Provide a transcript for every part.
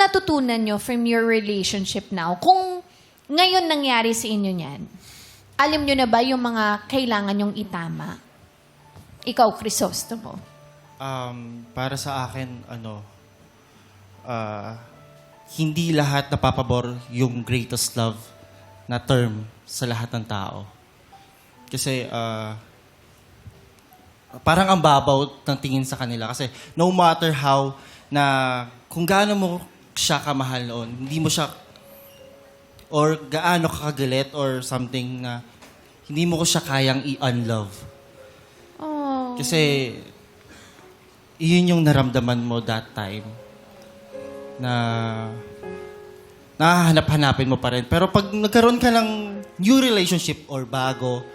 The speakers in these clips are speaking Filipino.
natutunan nyo from your relationship now, kung ngayon nangyari sa inyo niyan, alam nyo na ba yung mga kailangan nyong itama? Ikaw, Crisostomo. Para sa akin, hindi lahat napapabor yung greatest love na term sa lahat ng tao. Kasi, parang ang babaw ng tingin sa kanila. Kasi no matter how na kung gaano mo siya kamahal noon, hindi mo siya or gaano ka kagalit or something na hindi mo ko siya kayang i-unlove. Oh. Kasi yun yung naramdaman mo that time na nahahanap-hanapin mo pa rin. Pero pag nagkaroon ka ng new relationship or bago,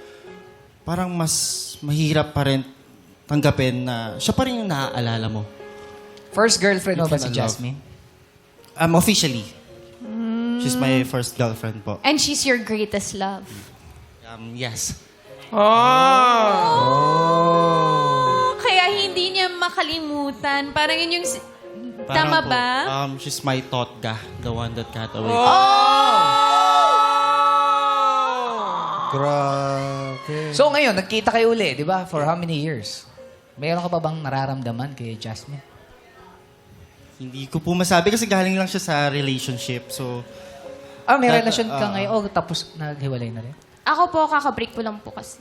parang mas mahirap pa rin tanggapin na siya pa rin yung naaalala mo. First girlfriend mo ba si Love. Jasmine? Officially. She's my first girlfriend po. And she's your greatest love. Yes. Oh, kaya hindi niya makalimutan. Parang yun yung... Tama Parang ba? po, she's my totga, the one that got away. Grabe. So ngayon, nagkita kayo uli, di ba? For how many years? Mayroon ka pa bang nararamdaman kay Jasmine? Hindi ko po masabi kasi galing lang siya sa relationship. So, May relasyon ka ngayon? O tapos naghiwalay na rin? Ako po, kakabreak ko lang po kasi.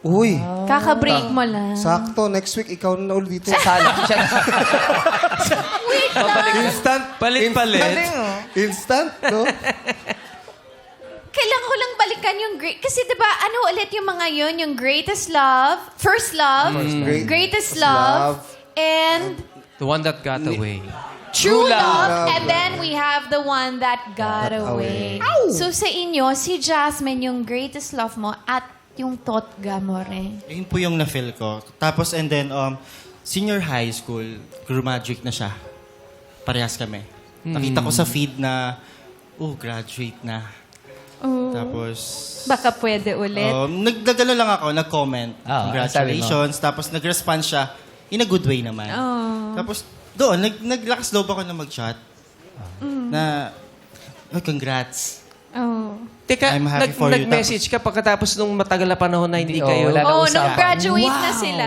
Uy, Kaka-break mo lang. sakto. Next week, ikaw na ulit dito. Sala siya. Instant. Palit-palit. Instant, no? Kailangan ko lang balikan yung great... Kasi diba, ano ulit yung mga yun? Yung greatest love, first love, greatest love, and The one that got away. true love, love. and then we have the one that got away. So sa inyo, si Jasmine yung greatest love mo at yung totga mo rin. yun po yung na-feel ko. Tapos, and then, senior high school, graduate na siya. Parehas kami. Nakita ko sa feed na, graduate na. Tapos, Baka pwede ulit. nagdagalo lang ako, nag-comment. Ah, Congratulations. Tapos, nag-response siya in a good way naman. Tapos, doon, naglakas loob ako na mag-chat. Na, congrats. Oh. Teka, I'm happy for you. nag-message ka pagkatapos nung matagal na panahon na hindi Oo, kayo. wala na Oh, usapan. nung graduate na sila.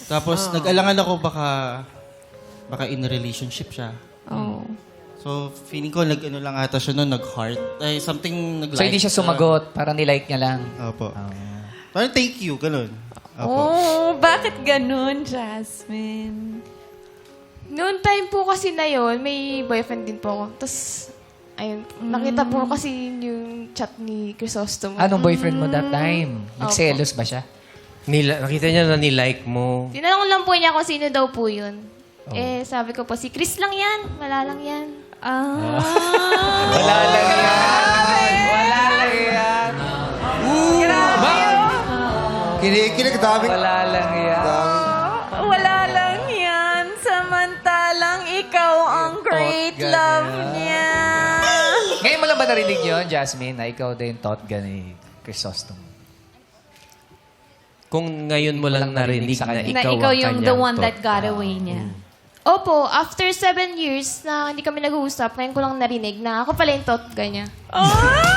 Tapos, nag-alangan ako baka in a relationship siya. oh. So, feeling ko, nag-ano lang ata siya noon, nag-heart. Ay, something nag-like. So hindi siya sumagot, parang nilike niya lang. Opo. Parang thank you, ganun. Opo. Oh, bakit ganun, Jasmine? Noon time po kasi na yon, may boyfriend din po ako. Tapos, ayun, nakita po kasi yung chat ni Crisostomo. Anong boyfriend mo that time? Nagselos ba siya? Nakita niya na nilike mo. Tinanong lang po niya kung sino daw po yun. Sabi ko po, si Chris lang yan. Wala lang yan. Wala lang yan. Wala lang yan. Kinikilig, daming... Wala lang yan. Wala lang yan. Samantalang ikaw ang great Totga love niya. niya. Ngayon mo lang ba narinig yun, Jasmine, na ikaw din totga ni Crisostomo? Kung ngayon mo lang narinig sa na kanya. Na ikaw, ikaw ang yung kanyang the one that tot. got away niya. Opo, after 7 years na hindi kami nag-uusap, ngayon ko lang narinig na ako pala yung totga niya. Oh!